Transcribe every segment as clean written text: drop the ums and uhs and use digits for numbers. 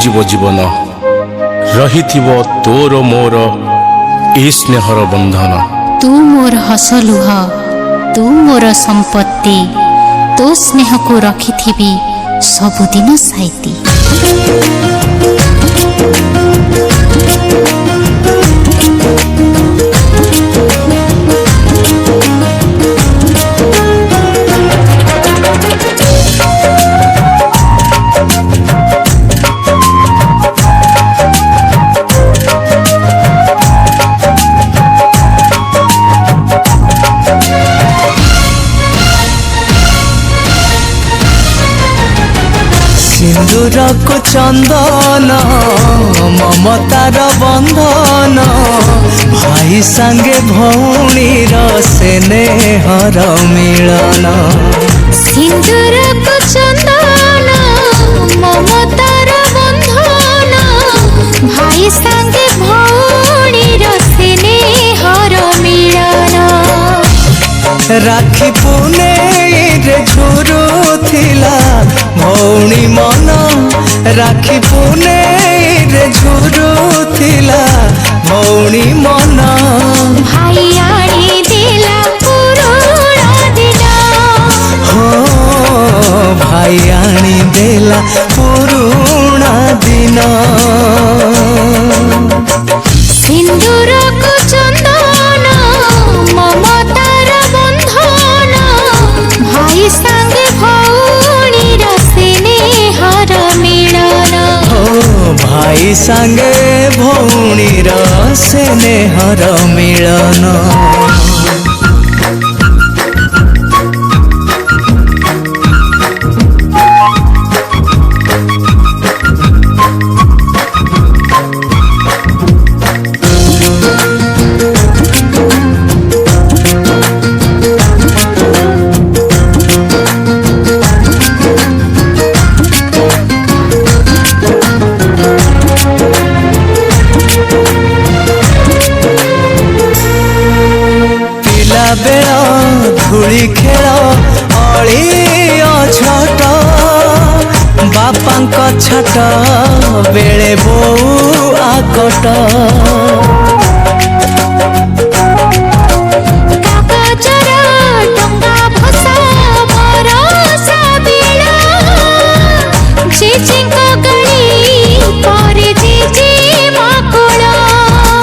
जीव जीवन रही तोर मोर ए स्नेहर बंधन। तू मोर हस लुह तू मोर संपत्ति तो स्नेह को रखी सबुदिन साइती। सिंदूर को चंदन ममतार बंधन भाई संगे भौणी स्नेहर मिलन। सिंदूर को चंदन ममतार बंधन भाई संगे भौणी स्नेहर मिलन। राखी पुने रे झुरु थिला भौणी मन राखी पुने रे झुरु थिला भौणी मन। भाई आनी दिला पुरुणा दिन हो भाई आनी देला पुरुणा दिन। सिंदूर को चंदन ममतार बंधन भाई संगे भौणी स्नेहर मिलन। भाई संगे भौणीर स्नेहर मिलन। धूली खेल अली छट बापांक छट बेले बो आकट।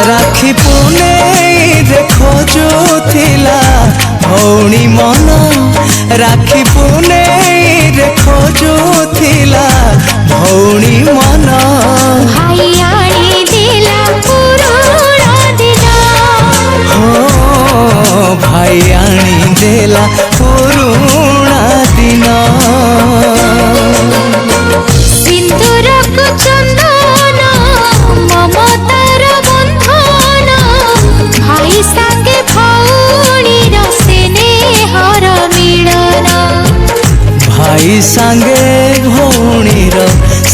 राखी पुने रे खोजुथिला भौणी मन राखी पुने रे खोजुथिला भौणी मन। भाई आनी दिला पुरुणा दिन हो भाई आनी देला पुरुणा दिन। सिंदूर को चंदन ममतार बंधन भाई संगे भौणी स्नेहर मिलन। भाई संगे भौणीर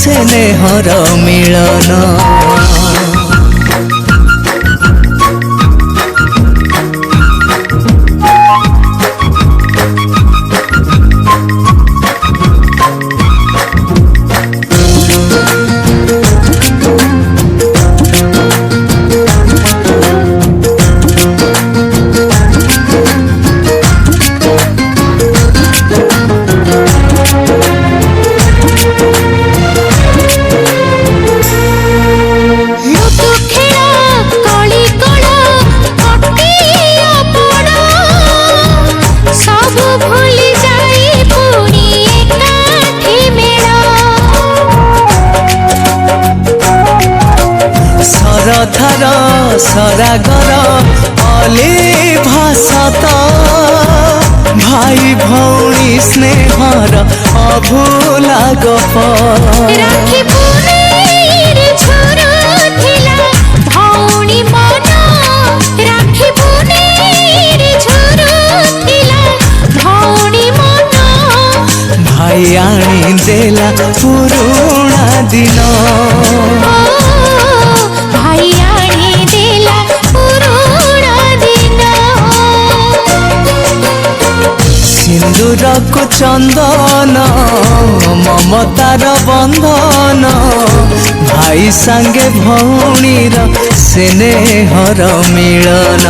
स्नेहर मिलन। सरथर सरागर अली भाषत भाई भौणी स्नेहर अभूला गप। राखी पुने रे झुरु थिला भौणी मन राखी पुने रे झुरु थिला भौणी मन। भाई आनी देला पुरुणा दिन भाई आनी दिला पुरुणा दिन। सिंदूर को चंदन ममतार बंधन भाई सांगे भौणीर स्नेहर मिलन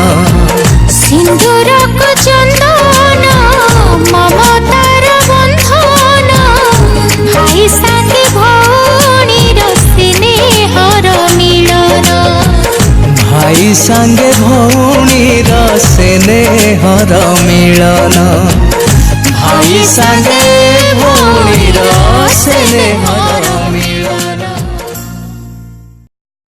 सिंदूर को चंदन ममतार बंधन भाई संगे भौणीर स्नेहर मिलन भाई सांगे भौणीर स्नेहर मिलन भाई सांगे भौणीर स्नेहर